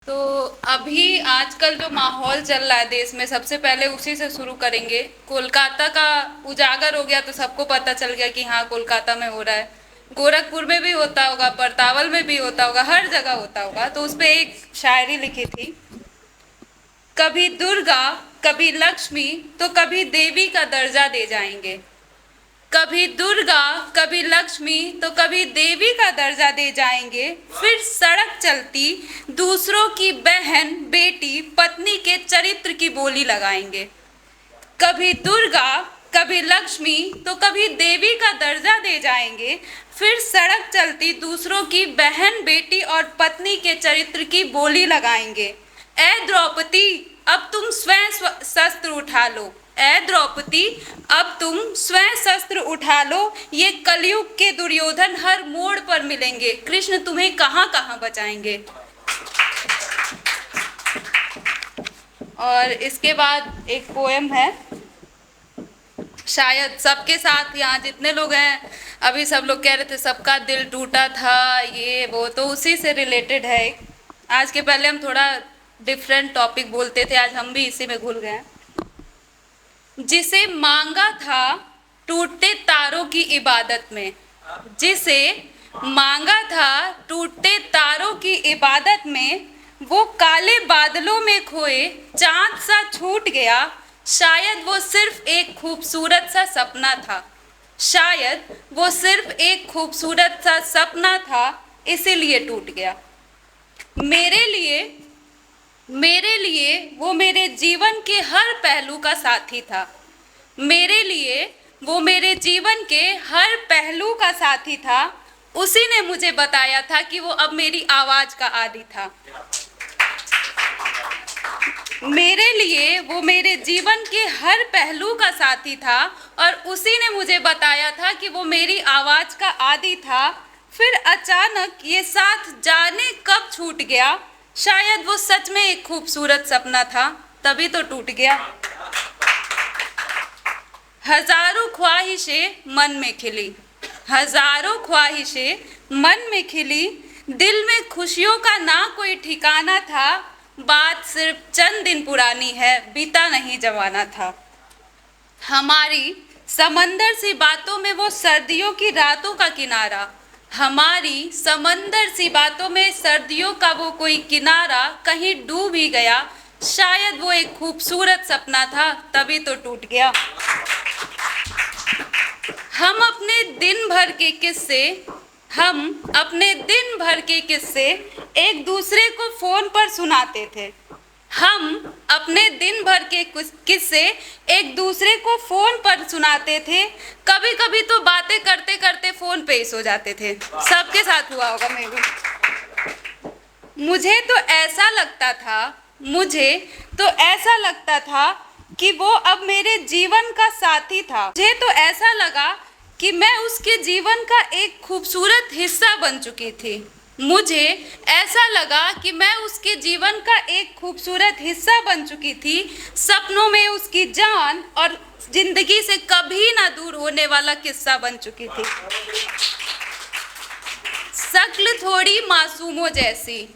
तो अभी आजकल जो माहौल चल रहा है देश में, सबसे पहले उसी से शुरू करेंगे। कोलकाता का उजागर हो गया तो सबको पता चल गया कि हाँ कोलकाता में हो रहा है। गोरखपुर में भी होता होगा, परतावल में भी होता होगा, हर जगह होता होगा। तो उस पे एक शायरी लिखी थी, कभी दुर्गा कभी लक्ष्मी तो कभी देवी का दर्जा दे जाएंगे। कभी दुर्गा कभी लक्ष्मी तो कभी देवी का दर्जा दे जाएंगे। फिर सड़क चलती दूसरों की बहन बेटी पत्नी के चरित्र की बोली लगाएंगे। कभी दुर्गा कभी लक्ष्मी तो कभी देवी का दर्जा दे जाएंगे। फिर सड़क चलती दूसरों की बहन बेटी और पत्नी के चरित्र की बोली लगाएंगे। ऐ द्रौपदी अब तुम स्वयं शस्त्र उठा लो। ऐ द्रौपदी अब तुम स्वयं शस्त्र उठा लो। ये कलयुग के दुर्योधन हर मोड़ पर मिलेंगे। कृष्ण तुम्हें कहाँ कहाँ बचाएंगे। और इसके बाद एक पोएम है, शायद सबके साथ यहाँ जितने लोग हैं, अभी सब लोग कह रहे थे सबका दिल टूटा था, ये वो, तो उसी से रिलेटेड है। आज के पहले हम थोड़ा डिफरेंट टॉपिक बोलते थे, आज हम भी इसी में घुल गए। जिसे मांगा था टूटते तारों की इबादत में, जिसे मांगा था टूटते तारों की इबादत में, वो काले बादलों में खोए चांद सा छूट गया। शायद वो सिर्फ एक खूबसूरत सा सपना था, शायद वो सिर्फ एक खूबसूरत सा सपना था, इसीलिए टूट गया। मेरे लिए वो मेरे जीवन के हर पहलू का साथी था। मेरे लिए वो मेरे जीवन के हर पहलू का साथी था। उसी ने मुझे बताया था कि वो अब मेरी आवाज का आदी था। मेरे लिए वो मेरे जीवन के हर पहलू का साथी था और उसी ने मुझे बताया था कि वो मेरी आवाज का आदी था। फिर अचानक ये साथ जाने कब छूट गया। शायद वो सच में एक खूबसूरत सपना था, तभी तो टूट गया। हजारों ख्वाहिशें मन में खिली, हजारों ख्वाहिशें मन में खिली। दिल में खुशियों का ना कोई ठिकाना था। बात सिर्फ चंद दिन पुरानी है, बीता नहीं जमाना था। हमारी समंदर सी बातों में वो सर्दियों की रातों का किनारा, हमारी समंदर सी बातों में सर्दियों का वो कोई किनारा कहीं डूब ही गया। शायद वो एक खूबसूरत सपना था, तभी तो टूट गया। हम अपने दिन भर के किस्से एक दूसरे को फोन पर सुनाते थे। हम अपने दिन भर के किस्से एक दूसरे को फोन पर सुनाते थे। कभी कभी तो बातें करते करते फोन पे ही सो जाते थे। सबके साथ हुआ होगा, मैं भी। मुझे तो ऐसा लगता था कि वो अब मेरे जीवन का साथी था। मुझे तो ऐसा लगा कि मैं उसके जीवन का एक खूबसूरत हिस्सा बन चुकी थी। मुझे ऐसा लगा कि मैं उसके जीवन का एक खूबसूरत हिस्सा बन चुकी थी। सपनों में उसकी जान और जिंदगी से कभी ना दूर होने वाला किस्सा बन चुकी थी। शक्ल थोड़ी मासूमों जैसी,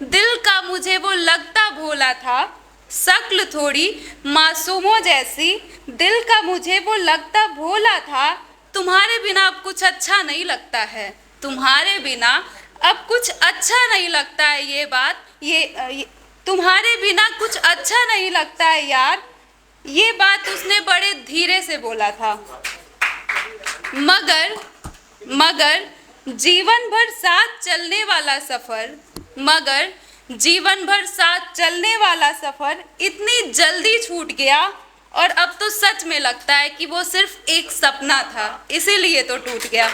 दिल का मुझे वो लगता भोला था। शक्ल थोड़ी मासूमों जैसी, दिल का मुझे वो लगता भोला था। तुम्हारे बिना अब कुछ अच्छा नहीं लगता है, तुम्हारे बिना अब कुछ अच्छा नहीं लगता है। ये बात तुम्हारे बिना कुछ अच्छा नहीं लगता है यार। ये बात उसने बड़े धीरे से बोला था। मगर जीवन भर साथ चलने वाला सफर इतनी जल्दी छूट गया। और अब तो सच में लगता है कि वो सिर्फ एक सपना था, इसीलिए तो टूट गया।